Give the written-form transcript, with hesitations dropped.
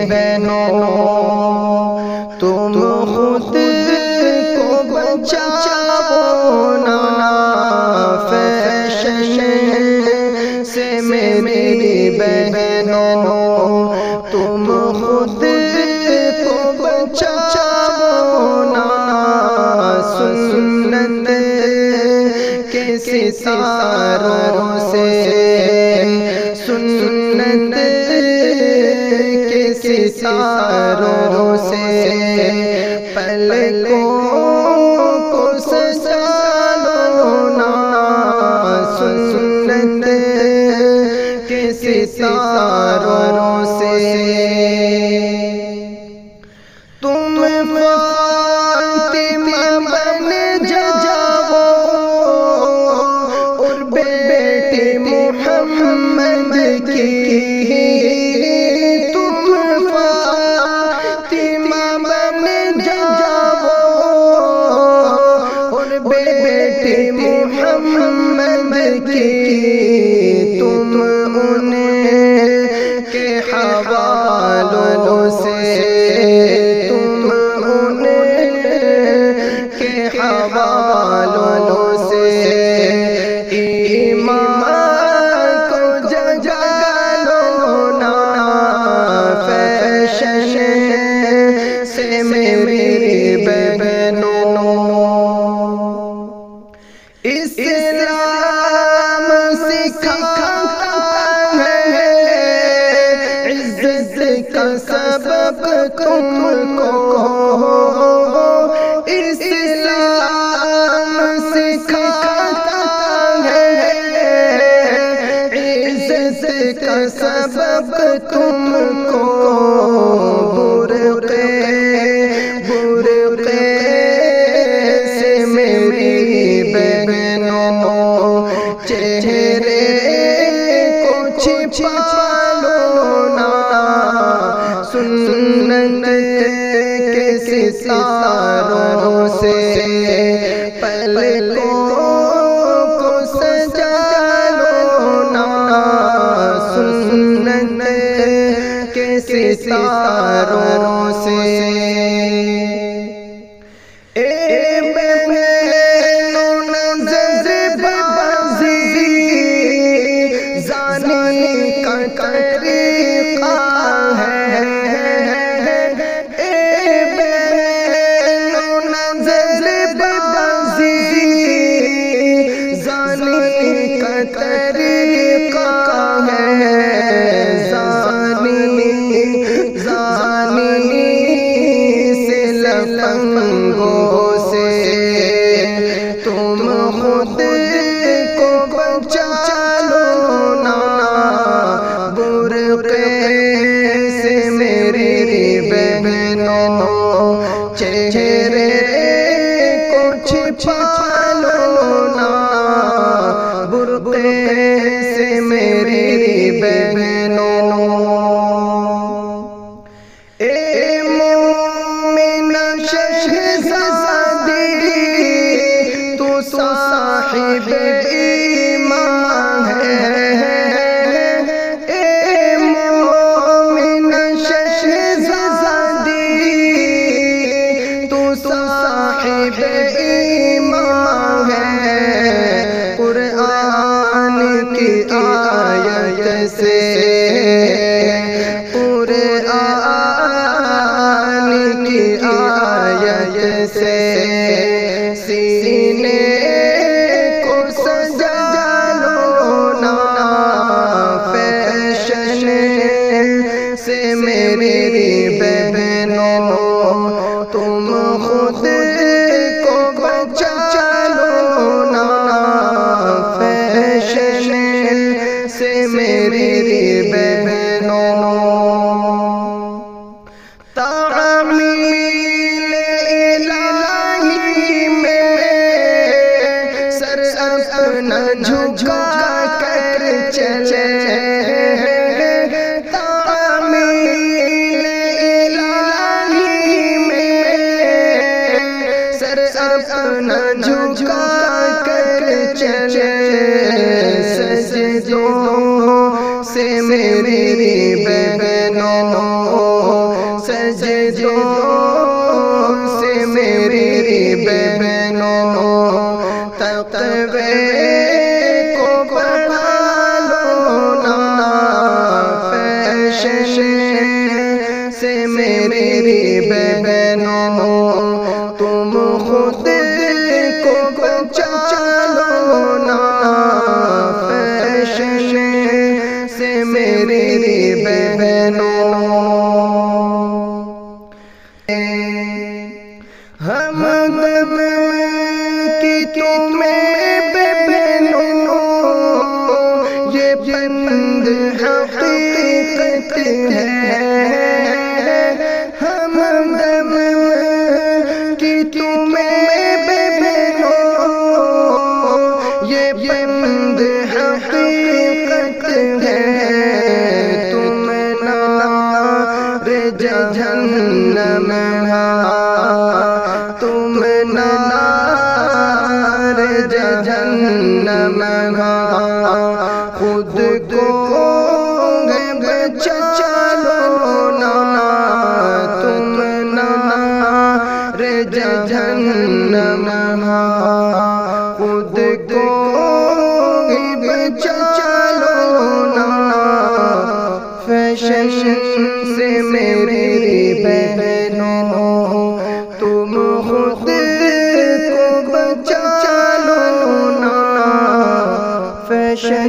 بہنوں تم خود کو بچاؤ نا فیشن سے میری بہنوں تم خود کو بچاؤ نا سنت کے ستاروں سے سنت کے ستاروں سے پلکوں کو سجالو نا سنت کے ستاروں سے تم فاطمہ بن جاؤ اور بیٹی محمد کی تم فاطمہ بن جاؤ اور بیٹی محمد کی تم ان کے حوالوں سے تم ان کے حوالوں سے ایمان کو جگالو نا فیشن سے میری بہنوں اسلام سکھاتا ہے عزت کا سبب تم کو اسلام سکھاتا ہے عزت کا سبب تم کو برقع سے میری بہنوں چہرے کو چھپا لو نا سنت کے ستاروں سے پلکوں کو سجا لو نا سنت کے ستاروں سے طریقہ ہے اے بہنوں نظر بازی زانی کا طریقہ ہے زانی سے لفنگوں سے تم خود کو بچا لو نا سے میری بہنوں چہرے کو چھپا لو نا برقع سے میری بہنوں اے مومنہ شہزادی تو صاحب ایمان ہے ایمان ہے قرآن کی آیت سے قرآن کی آیت سے سینے کو سجا لو نا فیشن سے میری بہنوں تم خود کو بچا لو نا فیشن سے میری بہنوں تعمیل الہی میں سر اپنا جھکا کر چلے تعمیل سجدوں سے میری بہنوں تقوی کو بڑھا لو نا، فیشن سے میری بہنوں تم خود کو بچا لو نا، فیشن سے میری بہنوں ہمدرد کی تمہیں بہنوں یہ بند حقیقت ہے، ہمدرد کی تمہیں بہنوں یہ بند حقیقت ہے، تم نار جہنم تم نار جہنم خود کو بچا لو نا، تم نار جہنم خود کو بچا لو نا، فیشن سے میری بہنوں تم خود کو بچا لو نا، فیشن